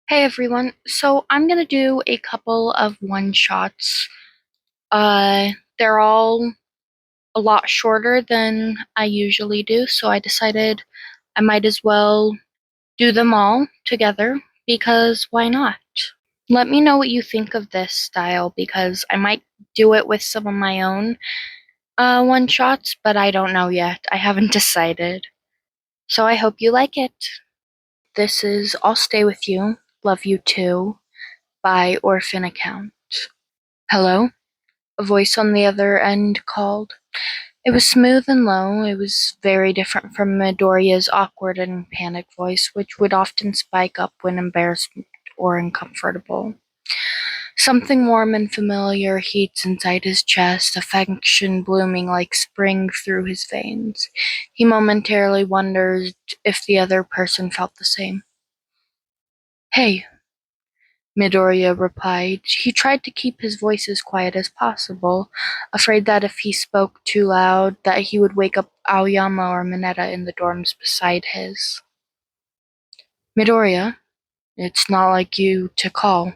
Hey everyone, so I'm gonna do a couple of one-shots. They're all a lot shorter than I usually do, so I decided I might as well do them all together because why not? Let me know what you think of this style because I might do it with some of my own one-shots, but I don't know yet. I haven't decided. So I hope you like it. This is I'll Stay With You, Love You Too by Orphan Account. Hello? A voice on the other end called. It was smooth and low. It was very different from Midoriya's awkward and panicked voice, which would often spike up when embarrassed or uncomfortable. Something warm and familiar heats inside his chest, affection blooming like spring through his veins. He momentarily wondered if the other person felt the same. Hey, Midoriya replied. He tried to keep his voice as quiet as possible, afraid that if he spoke too loud, that he would wake up Aoyama or Mineta in the dorms beside his. Midoriya, it's not like you to call,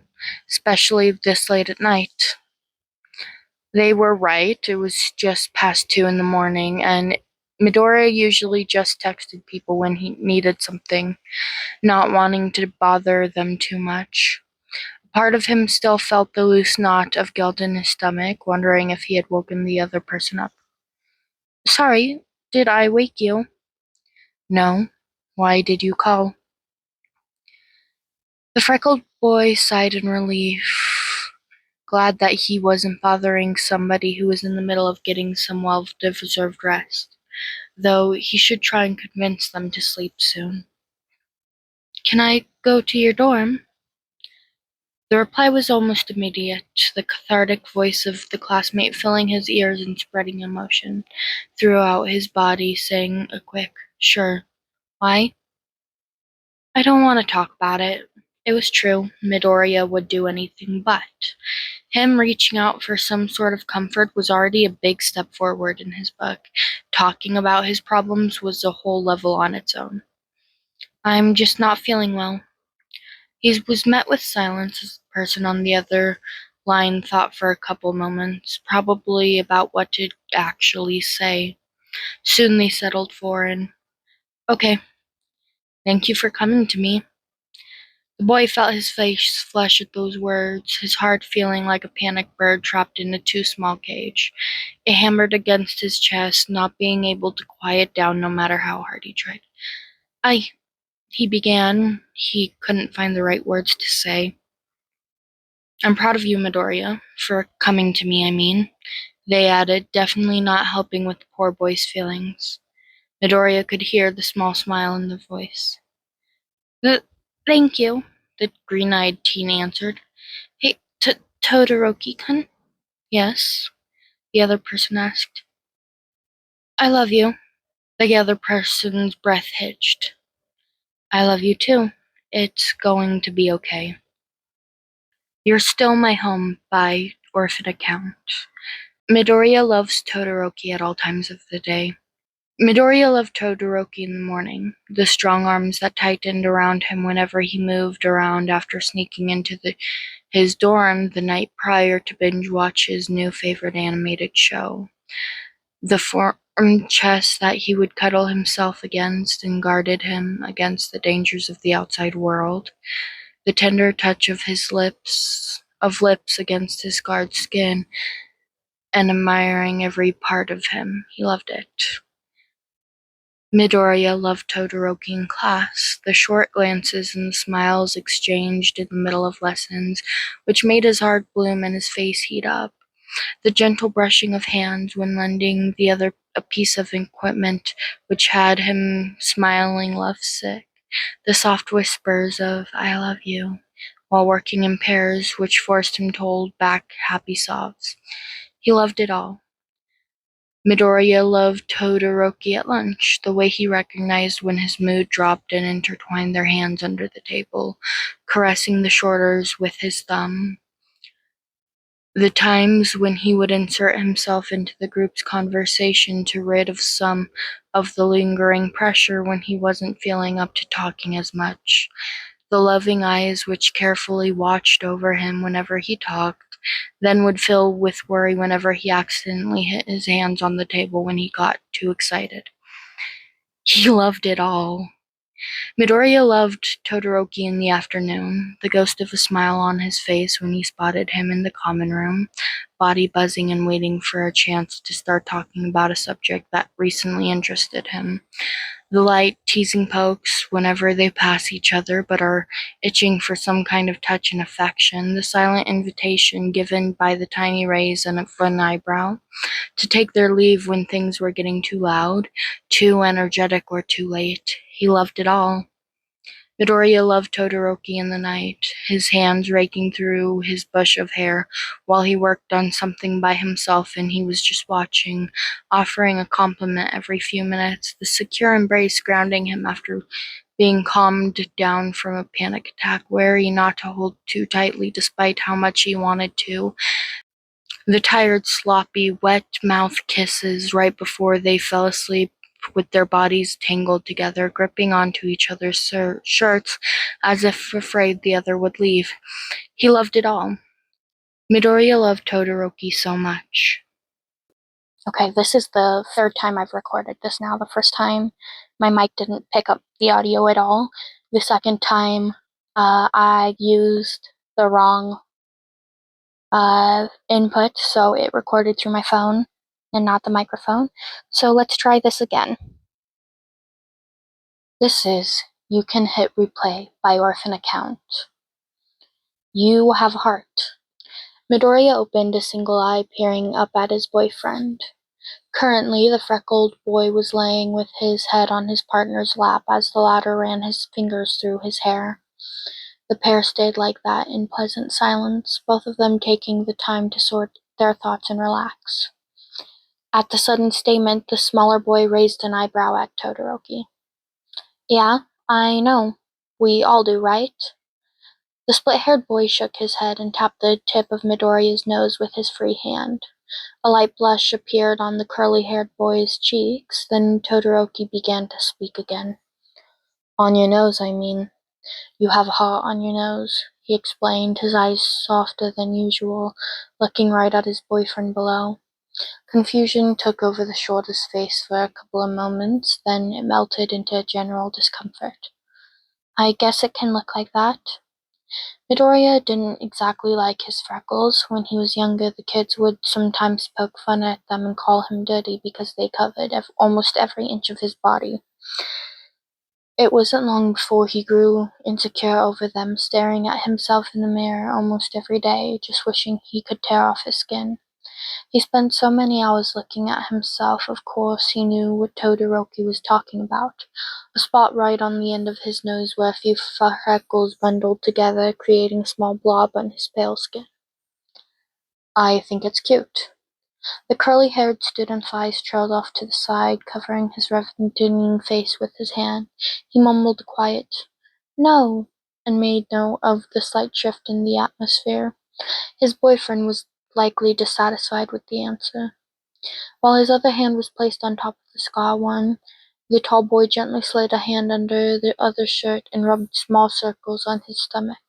especially this late at night. They were right. It was just past 2 in the morning, and Midoriya usually just texted people when he needed something, not wanting to bother them too much. Part of him still felt the loose knot of guilt in his stomach, wondering if he had woken the other person up. Sorry, did I wake you? No. Why did you call? The freckled boy sighed in relief, glad that he wasn't bothering somebody who was in the middle of getting some well-deserved rest, though he should try and convince them to sleep soon. Can I go to your dorm? The reply was almost immediate, the cathartic voice of the classmate filling his ears and spreading emotion throughout his body, saying a quick, sure. Why? I don't want to talk about it. It was true, Midoriya would do anything but. Him reaching out for some sort of comfort was already a big step forward in his book. Talking about his problems was a whole level on its own. I'm just not feeling well. He was met with silence as the person on the other line thought for a couple moments, probably about what to actually say. Soon they settled for an, okay, thank you for coming to me. The boy felt his face flush at those words, his heart feeling like a panicked bird trapped in a too small cage. It hammered against his chest, not being able to quiet down no matter how hard he tried. He began. He couldn't find the right words to say. I'm proud of you, Midoriya, for coming to me, I mean, they added, definitely not helping with the poor boy's feelings. Midoriya could hear the small smile in the voice. Thank you, the green-eyed teen answered. Hey, Todoroki-kun? Yes, the other person asked. I love you. The other person's breath hitched. I love you too. It's going to be okay. You're Still My Home by Orphan Account. Midoriya loves Todoroki at all times of the day. Midoriya loved Todoroki in the morning, the strong arms that tightened around him whenever he moved around after sneaking into his dorm the night prior to binge-watch his new favorite animated show. The firm chest that he would cuddle himself against and guarded him against the dangers of the outside world. The tender touch of his lips against his scarred skin, and admiring every part of him. He loved it. Midoriya loved Todoroki in class, the short glances and the smiles exchanged in the middle of lessons, which made his heart bloom and his face heat up. The gentle brushing of hands when lending the other a piece of equipment which had him smiling lovesick. The soft whispers of I love you while working in pairs which forced him to hold back happy sobs. He loved it all. Midoriya loved Todoroki at lunch, the way he recognized when his mood dropped and intertwined their hands under the table, caressing the shoulders with his thumb. The times when he would insert himself into the group's conversation to rid of some of the lingering pressure when he wasn't feeling up to talking as much. the loving eyes which carefully watched over him whenever he talked, then would fill with worry whenever he accidentally hit his hands on the table when he got too excited. He loved it all. Midoriya loved Todoroki in the afternoon, the ghost of a smile on his face when he spotted him in the common room, body buzzing and waiting for a chance to start talking about a subject that recently interested him. The light teasing pokes whenever they pass each other but are itching for some kind of touch and affection, the silent invitation given by the tiny raise of an eyebrow to take their leave when things were getting too loud, too energetic, or too late. He loved it all. Midoriya loved Todoroki in the night, his hands raking through his bush of hair while he worked on something by himself and he was just watching, offering a compliment every few minutes, the secure embrace grounding him after being calmed down from a panic attack, wary not to hold too tightly despite how much he wanted to. The tired, sloppy, wet mouth kisses right before they fell asleep with their bodies tangled together, gripping onto each other's shirts as if afraid the other would leave. He loved it all. Midoriya loved Todoroki so much. Okay, this is the third time I've recorded this now. The first time, my mic didn't pick up the audio at all. The second time, I used the wrong input, so it recorded through my phone and not the microphone. So let's try this again. This is You Can Hit Replay by Orphan Account. You have a heart. Midoriya opened a single eye, peering up at his boyfriend. Currently, the freckled boy was laying with his head on his partner's lap as the latter ran his fingers through his hair. The pair stayed like that in pleasant silence, both of them taking the time to sort their thoughts and relax. At the sudden statement, the smaller boy raised an eyebrow at Todoroki. Yeah, I know. We all do, right? The split-haired boy shook his head and tapped the tip of Midoriya's nose with his free hand. A light blush appeared on the curly-haired boy's cheeks, then Todoroki began to speak again. On your nose, I mean. You have a heart on your nose, he explained, his eyes softer than usual, looking right at his boyfriend below. Confusion took over the shorter's face for a couple of moments, then it melted into general discomfort. I guess it can look like that. Midoriya didn't exactly like his freckles. When he was younger, the kids would sometimes poke fun at them and call him dirty because they covered almost every inch of his body. It wasn't long before he grew insecure over them, staring at himself in the mirror almost every day, just wishing he could tear off his skin. He spent so many hours looking at himself, of course he knew what Todoroki was talking about. A spot right on the end of his nose where a few freckles bundled together, creating a small blob on his pale skin. I think it's cute. The curly-haired student's eyes trailed off to the side, covering his reddening face with his hand. He mumbled a quiet, "No," and made note of the slight shift in the atmosphere. His boyfriend was likely dissatisfied with the answer. While his other hand was placed on top of the scar one, the tall boy gently slid a hand under the other shirt and rubbed small circles on his stomach.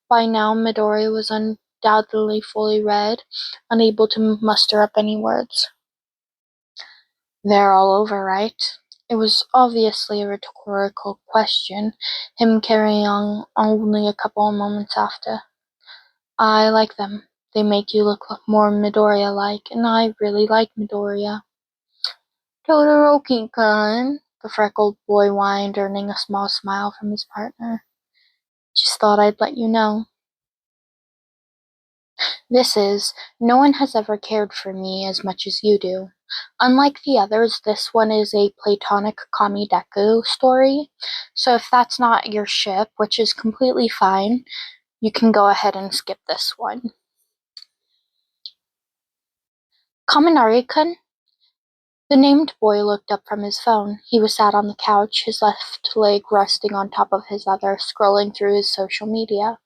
By now, Midori was undoubtedly fully red, unable to muster up any words. They're all over, right? It was obviously a rhetorical question, him carrying on only a couple of moments after. I like them. They make you look more Midoriya-like, and I really like Midoriya. Todoroki-kun, the freckled boy whined, earning a small smile from his partner. Just thought I'd let you know. This is, no one has ever cared for me as much as you do. Unlike the others, this one is a platonic kamideku story, so if that's not your ship, which is completely fine, you can go ahead and skip this one. Kaminari-kun? The named boy looked up from his phone. He was sat on the couch, his left leg resting on top of his other, scrolling through his social media.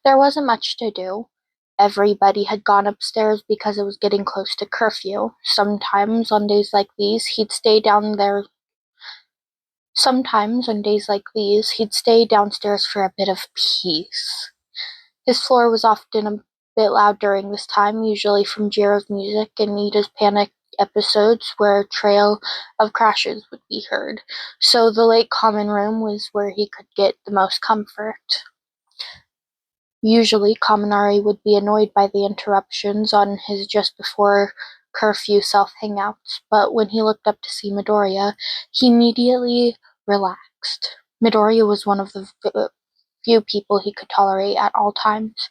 There wasn't much to do. Everybody had gone upstairs because it was getting close to curfew. Sometimes, on days like these, he'd stay down there Sometimes, on days like these, he'd stay downstairs for a bit of peace. His floor was often a bit loud during this time, usually from Jiro's music and Nita's panic episodes where a trail of crashes would be heard, so the late common room was where he could get the most comfort. Usually, Kaminari would be annoyed by the interruptions on his just before curfew self-hangouts, but when he looked up to see Midoriya, he immediately relaxed. Midoriya was one of the few people he could tolerate at all times,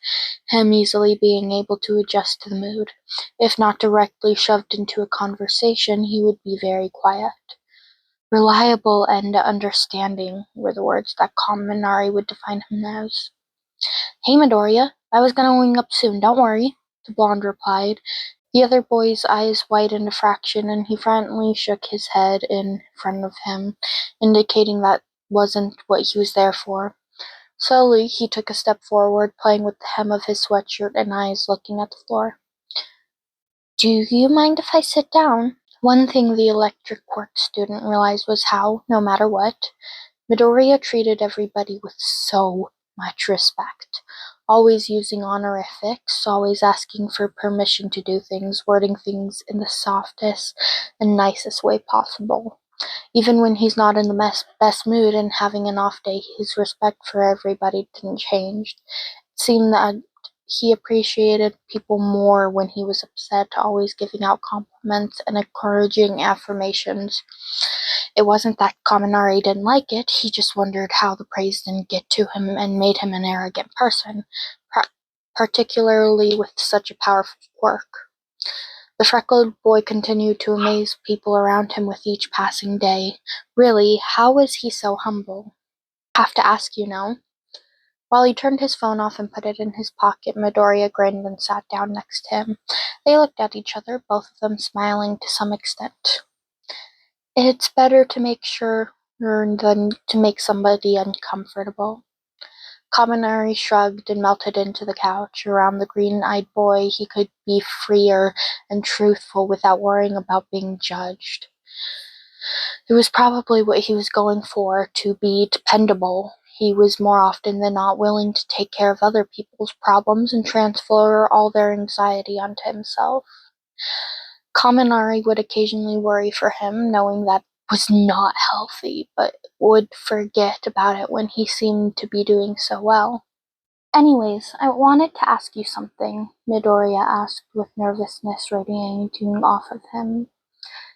him easily being able to adjust to the mood. If not directly shoved into a conversation, he would be very quiet. Reliable and understanding were the words that Kaminari would define him as. "Hey, Midoriya, I was gonna wing up soon, don't worry," the blonde replied. The other boy's eyes widened a fraction, and he frighteningly shook his head in front of him, indicating that wasn't what he was there for. Slowly, he took a step forward, playing with the hem of his sweatshirt and eyes looking at the floor. "Do you mind if I sit down?" One thing the electric quirk student realized was how, no matter what, Midoriya treated everybody with so much respect, always using honorifics, always asking for permission to do things, wording things in the softest and nicest way possible. Even when he's not in the best mood and having an off day, his respect for everybody didn't change. It seemed that he appreciated people more when he was upset, always giving out compliments and encouraging affirmations. It wasn't that Kaminari didn't like it, he just wondered how the praise didn't get to him and made him an arrogant person, particularly with such a powerful quirk. The freckled boy continued to amaze people around him with each passing day. Really, how was he so humble? Have to ask, you know. While he turned his phone off and put it in his pocket, Midoriya grinned and sat down next to him. They looked at each other, both of them smiling to some extent. It's better to make sure than to make somebody uncomfortable. Kaminari shrugged and melted into the couch. Around the green-eyed boy, he could be freer and truthful without worrying about being judged. It was probably what he was going for, to be dependable. He was more often than not willing to take care of other people's problems and transfer all their anxiety onto himself. Kaminari would occasionally worry for him, knowing that was not healthy, but would forget about it when he seemed to be doing so well. "Anyways, I wanted to ask you something," Midoriya asked with nervousness radiating off of him.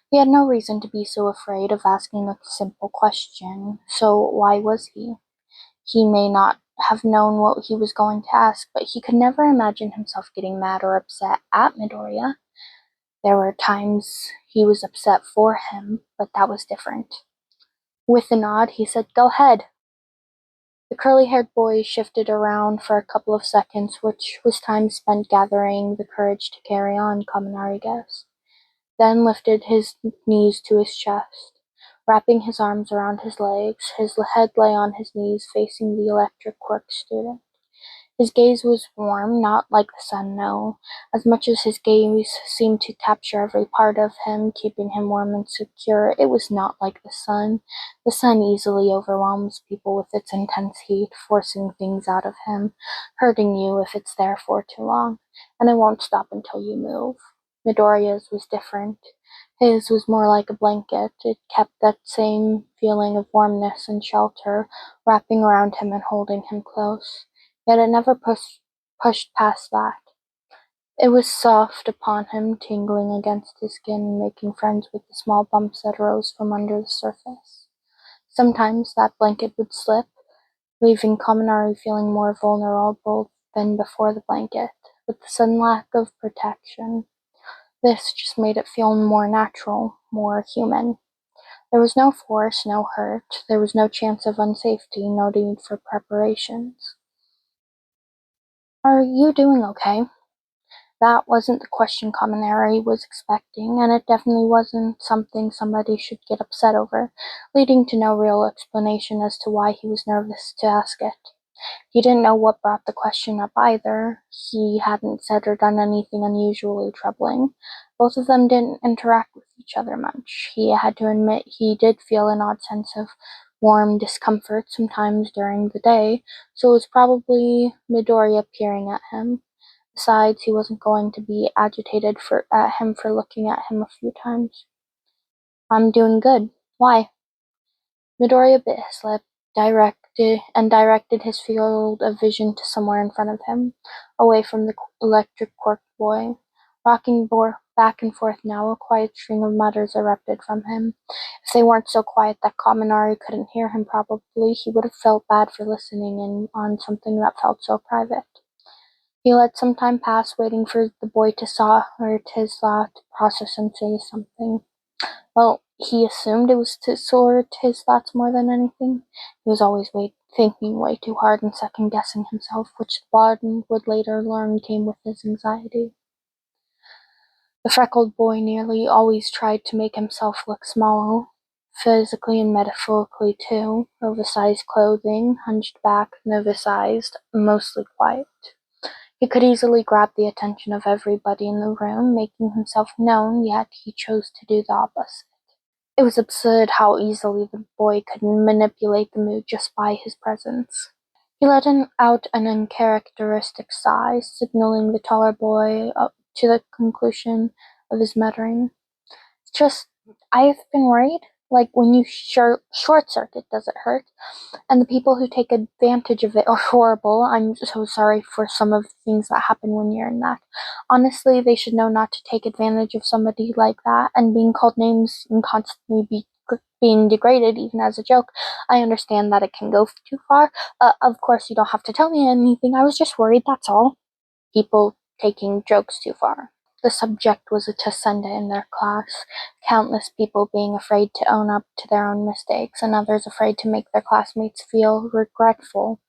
He had no reason to be so afraid of asking a simple question, so why was he? He may not have known what he was going to ask, but he could never imagine himself getting mad or upset at Midoriya. There were times he was upset for him, but that was different. With a nod, he said, "Go ahead." The curly-haired boy shifted around for a couple of seconds, which was time spent gathering the courage to carry on, Kaminari guessed, then lifted his knees to his chest. Wrapping his arms around his legs, his head lay on his knees facing the electric quirk student. His gaze was warm, not like the sun, no. As much as his gaze seemed to capture every part of him, keeping him warm and secure, it was not like the sun. The sun easily overwhelms people with its intense heat, forcing things out of him, hurting you if it's there for too long, and it won't stop until you move. Midoriya's was different. His was more like a blanket. It kept that same feeling of warmness and shelter, wrapping around him and holding him close. Yet it never pushed past that. It was soft upon him, tingling against his skin and making friends with the small bumps that rose from under the surface. Sometimes that blanket would slip, leaving Kaminari feeling more vulnerable than before the blanket, with the sudden lack of protection. This just made it feel more natural, more human. There was no force, no hurt. There was no chance of unsafety, no need for preparations. "Are you doing okay?" That wasn't the question Kaminari was expecting, and it definitely wasn't something somebody should get upset over, leading to no real explanation as to why he was nervous to ask it. He didn't know what brought the question up either. He hadn't said or done anything unusually troubling. Both of them didn't interact with each other much. He had to admit he did feel an odd sense of warm discomfort sometimes during the day, so it was probably Midoriya peering at him. Besides, he wasn't going to be agitated at him for looking at him a few times. I'm doing good. Why? Midoriya bit his lip, directed his field of vision to somewhere in front of him, away from the electric cork boy. Rocking back and forth now, a quiet string of mutters erupted from him. If they weren't so quiet that Kaminari couldn't hear him probably, he would have felt bad for listening in on something that felt so private. He let some time pass, waiting for the boy to sort his thought, process, and say something. Well, he assumed it was to sort his thoughts more than anything. He was always thinking way too hard and second-guessing himself, which Bond would later learn came with his anxiety. The freckled boy nearly always tried to make himself look small, physically and metaphorically too. Oversized clothing, hunched back, nervous-eyed, mostly quiet. He could easily grab the attention of everybody in the room, making himself known, yet he chose to do the opposite. It was absurd how easily the boy could manipulate the mood just by his presence. He let out an uncharacteristic sigh, signaling the taller boy up to the conclusion of his muttering. It's just, I've been worried. Like when you short circuit, does it hurt? And the people who take advantage of it are horrible. I'm so sorry for some of the things that happen when you're in that. Honestly, they should know not to take advantage of somebody like that, and being called names and constantly being degraded, even as a joke. I understand that it can go too far. Of course, you don't have to tell me anything. I was just worried, that's all. People taking jokes too far. The subject was a Tasenda in their class, countless people being afraid to own up to their own mistakes, and others afraid to make their classmates feel regretful.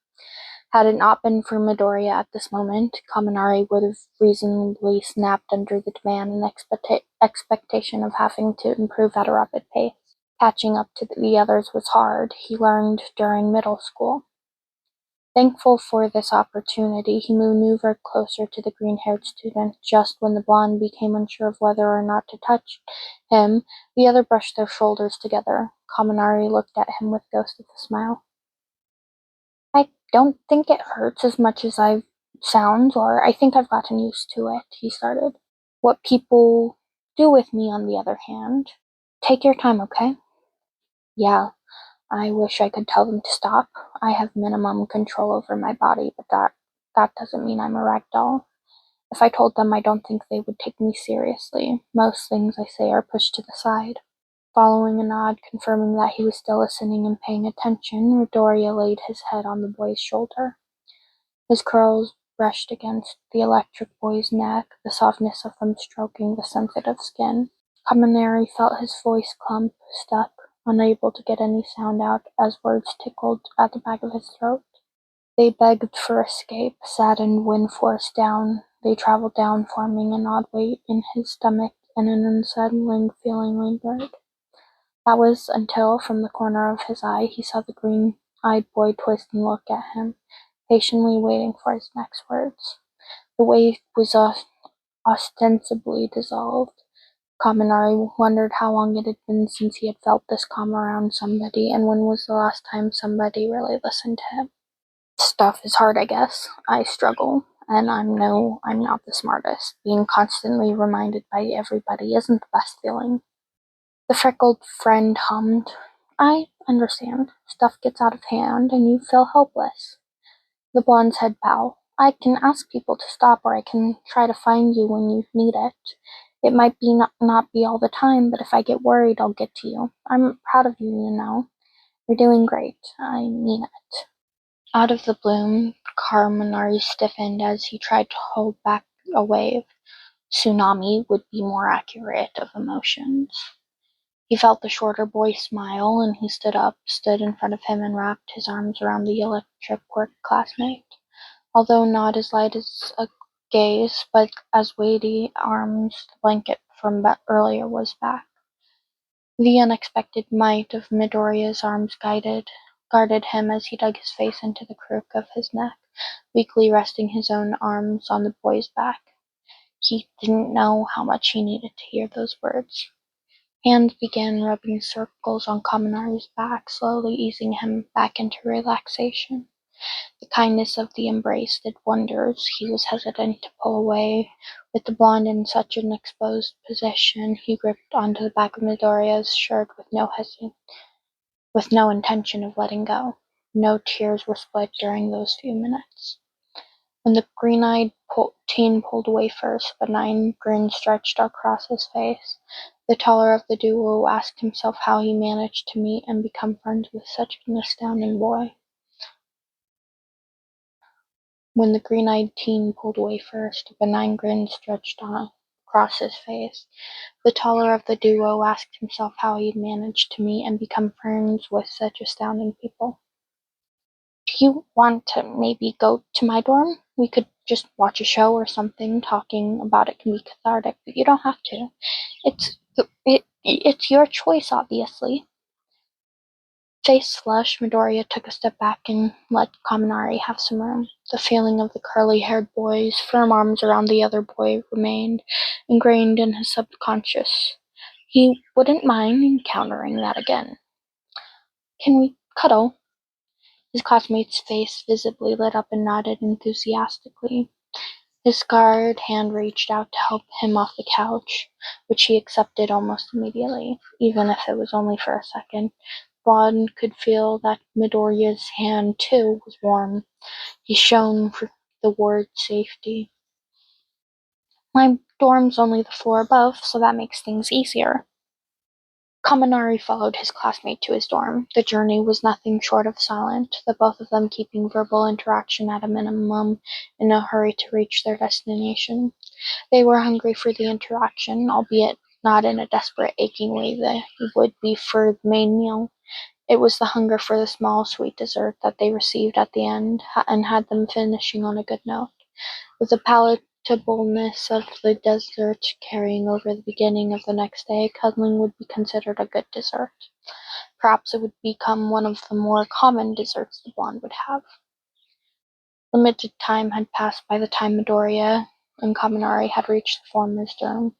Had it not been for Midoriya at this moment, Kaminari would have reasonably snapped under the demand and expectation of having to improve at a rapid pace. Catching up to the others was hard, he learned during middle school. Thankful for this opportunity, he maneuvered closer to the green-haired student. Just when the blonde became unsure of whether or not to touch him, the other brushed their shoulders together. Kaminari looked at him with a ghost of a smile. I don't think it hurts as much as I sounds, or I think I've gotten used to it, he started. What people do with me, on the other hand. Take your time, okay? Yeah, I wish I could tell them to stop. I have minimum control over my body, but that doesn't mean I'm a rag doll. If I told them, I don't think they would take me seriously. Most things I say are pushed to the side. Following a nod, confirming that he was still listening and paying attention, Midoriya laid his head on the boy's shoulder. His curls brushed against the electric boy's neck, the softness of them stroking the sensitive skin. Kaminari felt his voice clump, stuck, unable to get any sound out as words tickled at the back of his throat. They begged for escape, saddened wind forced down. They traveled down, forming an odd weight in his stomach, and an unsettling feeling lingered. That was until, from the corner of his eye, he saw the green-eyed boy twist and look at him, patiently waiting for his next words. The weight was ostensibly dissolved. Kaminari wondered how long it had been since he had felt this calm around somebody, and when was the last time somebody really listened to him. Stuff is hard, I guess. I struggle, and I'm not the smartest. Being constantly reminded by everybody isn't the best feeling. The freckled friend hummed. I understand. Stuff gets out of hand, and you feel helpless. The blonde's head bowed. I can ask people to stop, or I can try to find you when you need it. It might be not be all the time, but if I get worried, I'll get to you. I'm proud of you, you know. You're doing great. I mean it. Out of the bloom, Carminari stiffened as he tried to hold back a wave. Tsunami would be more accurate of emotions. He felt the shorter boy smile, and he stood in front of him, and wrapped his arms around the electric quirk classmate. Although not as light as a gaze, but as weighty arms, the blanket from earlier was back. The unexpected might of Midoriya's arms guided guarded him as he dug his face into the crook of his neck, weakly resting his own arms on the boy's back. He didn't know how much he needed to hear those words. Hands began rubbing circles on Kaminari's back, slowly easing him back into relaxation. The kindness of the embrace did wonders. He was hesitant to pull away. With the blonde in such an exposed position, he gripped onto the back of Midoriya's shirt with no intention of letting go. No tears were split during those few minutes. When the green-eyed teen pulled away first, a benign grin stretched across his face. The taller of the duo asked himself how he managed to meet and become friends with such an astounding boy. When the green-eyed teen pulled away first, a benign grin stretched across his face. The taller of the duo asked himself how he'd managed to meet and become friends with such astounding people. Do you want to maybe go to my dorm? We could just watch a show or something. Talking about it can be cathartic, but you don't have to. It's your choice, obviously. Face flushed, Midoriya took a step back and let Kaminari have some room. The feeling of the curly-haired boy's firm arms around the other boy remained ingrained in his subconscious. He wouldn't mind encountering that again. Can we cuddle? His classmate's face visibly lit up and nodded enthusiastically. His scarred hand reached out to help him off the couch, which he accepted almost immediately, even if it was only for a second. Blonde could feel that Midoriya's hand, too, was warm. He shone for the word safety. My dorm's only the floor above, so that makes things easier. Kaminari followed his classmate to his dorm. The journey was nothing short of silent, the both of them keeping verbal interaction at a minimum in a hurry to reach their destination. They were hungry for the interaction, albeit not in a desperate, aching way they would be for the main meal. It was the hunger for the small, sweet dessert that they received at the end, and had them finishing on a good note. With the palatableness of the dessert carrying over the beginning of the next day, cuddling would be considered a good dessert. Perhaps it would become one of the more common desserts the blonde would have. Limited time had passed by the time Midoriya and Kaminari had reached the former's dorm.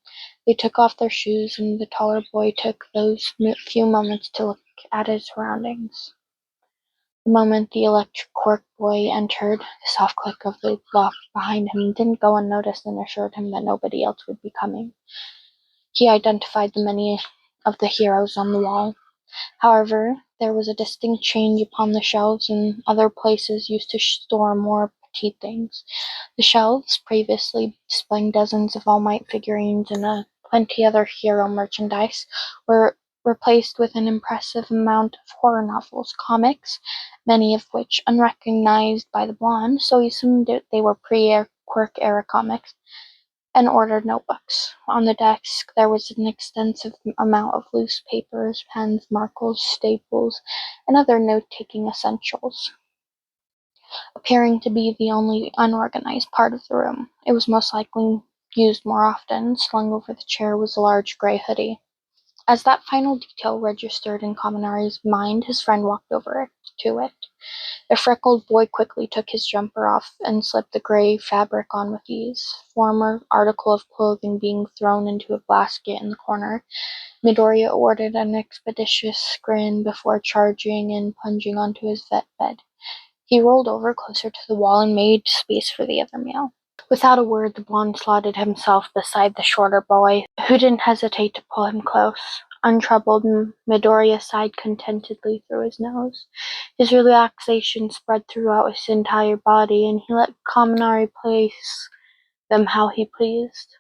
They took off their shoes, and the taller boy took those few moments to look at his surroundings. The moment the electric quirk boy entered, the soft click of the lock behind him didn't go unnoticed and assured him that nobody else would be coming. He identified the many of the heroes on the wall. However, there was a distinct change upon the shelves and other places used to store more petite things. The shelves, previously displaying dozens of All Might figurines and plenty other hero merchandise, were replaced with an impressive amount of horror novels, comics, many of which unrecognized by the blonde, so he assumed they were pre-Quirk era comics, and ordered notebooks. On the desk there was an extensive amount of loose papers, pens, markers, staples, and other note-taking essentials. Appearing to be the only unorganized part of the room, it was most likely used more often. Slung over the chair was a large gray hoodie. As that final detail registered in Kaminari's mind, his friend walked over to it. The freckled boy quickly took his jumper off and slipped the gray fabric on with ease. Former article of clothing being thrown into a basket in the corner, Midoriya ordered an expeditious grin before charging and plunging onto his vet bed. He rolled over closer to the wall and made space for the other meal. Without a word, the blonde slotted himself beside the shorter boy, who didn't hesitate to pull him close. Untroubled, Midoriya sighed contentedly through his nose. His relaxation spread throughout his entire body, and he let Kaminari place them how he pleased.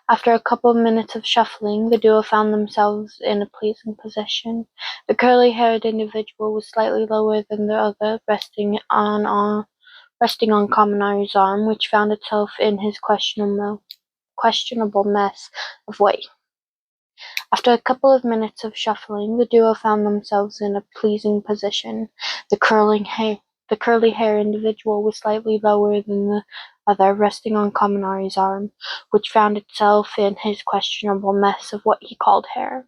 After a couple of minutes of shuffling, the duo found themselves in a pleasing position. The curly-haired individual was slightly lower than the other, resting on Kaminari's arm, which found itself in his questionable mess of weight. After a couple of minutes of shuffling, the duo found themselves in a pleasing position. The curly hair individual was slightly lower than the other, resting on Kaminari's arm, which found itself in his questionable mess of what he called hair.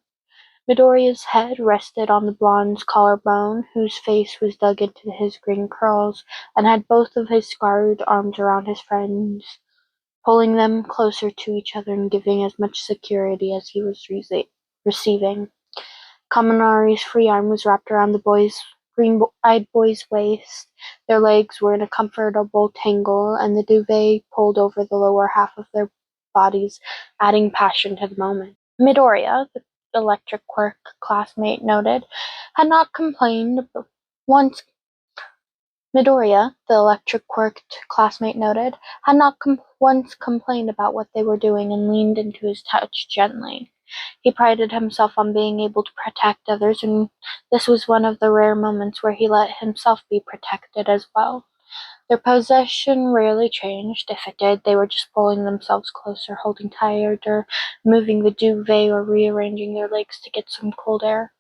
Midoriya's head rested on the blonde's collarbone, whose face was dug into his green curls, and had both of his scarred arms around his friend's, pulling them closer to each other and giving as much security as he was receiving. Kaminari's free arm was wrapped around the green-eyed boy's waist. Their legs were in a comfortable tangle, and the duvet pulled over the lower half of their bodies, adding passion to the moment. Midoriya, the electric quirk classmate noted, had not complained once Midoriya, the electric-quirked classmate noted, had not once complained about what they were doing and leaned into his touch gently. He prided himself on being able to protect others, and this was one of the rare moments where he let himself be protected as well. Their position rarely changed. If it did, they were just pulling themselves closer, holding tighter, moving the duvet, or rearranging their legs to get some cold air.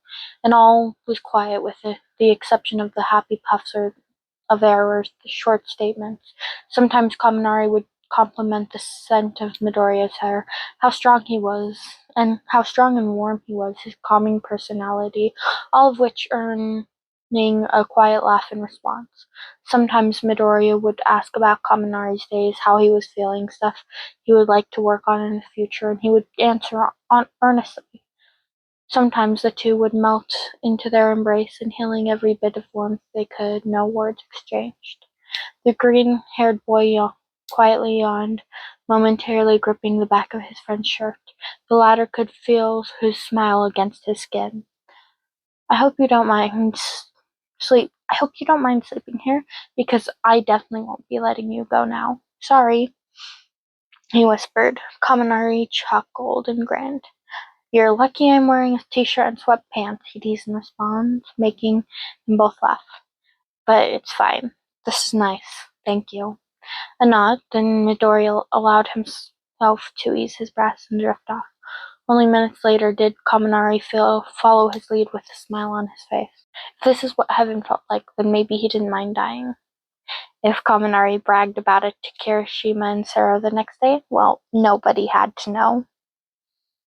And all was quiet with the exception of the happy puffs of air or the short statements. Sometimes Kaminari would compliment the scent of Midoriya's hair, how strong he was, and how strong and warm he was, his calming personality, all of which earning a quiet laugh in response. Sometimes Midoriya would ask about Kaminari's days, how he was feeling, stuff he would like to work on in the future, and he would answer earnestly. Sometimes the two would melt into their embrace, inhaling every bit of warmth they could, no words exchanged. The green-haired boy quietly yawned, momentarily gripping the back of his friend's shirt. The latter could feel his smile against his skin. I hope you don't mind sleeping here, because I definitely won't be letting you go now. Sorry, he whispered. Kaminari chuckled and grinned. You're lucky I'm wearing a t-shirt and sweatpants, he teased in response, making them both laugh. But it's fine. This is nice. Thank you. A nod, then Midoriya allowed himself to ease his breath and drift off. Only minutes later did Kaminari follow his lead with a smile on his face. If this is what heaven felt like, then maybe he didn't mind dying. If Kaminari bragged about it to Kirishima and Sarah the next day, well, nobody had to know.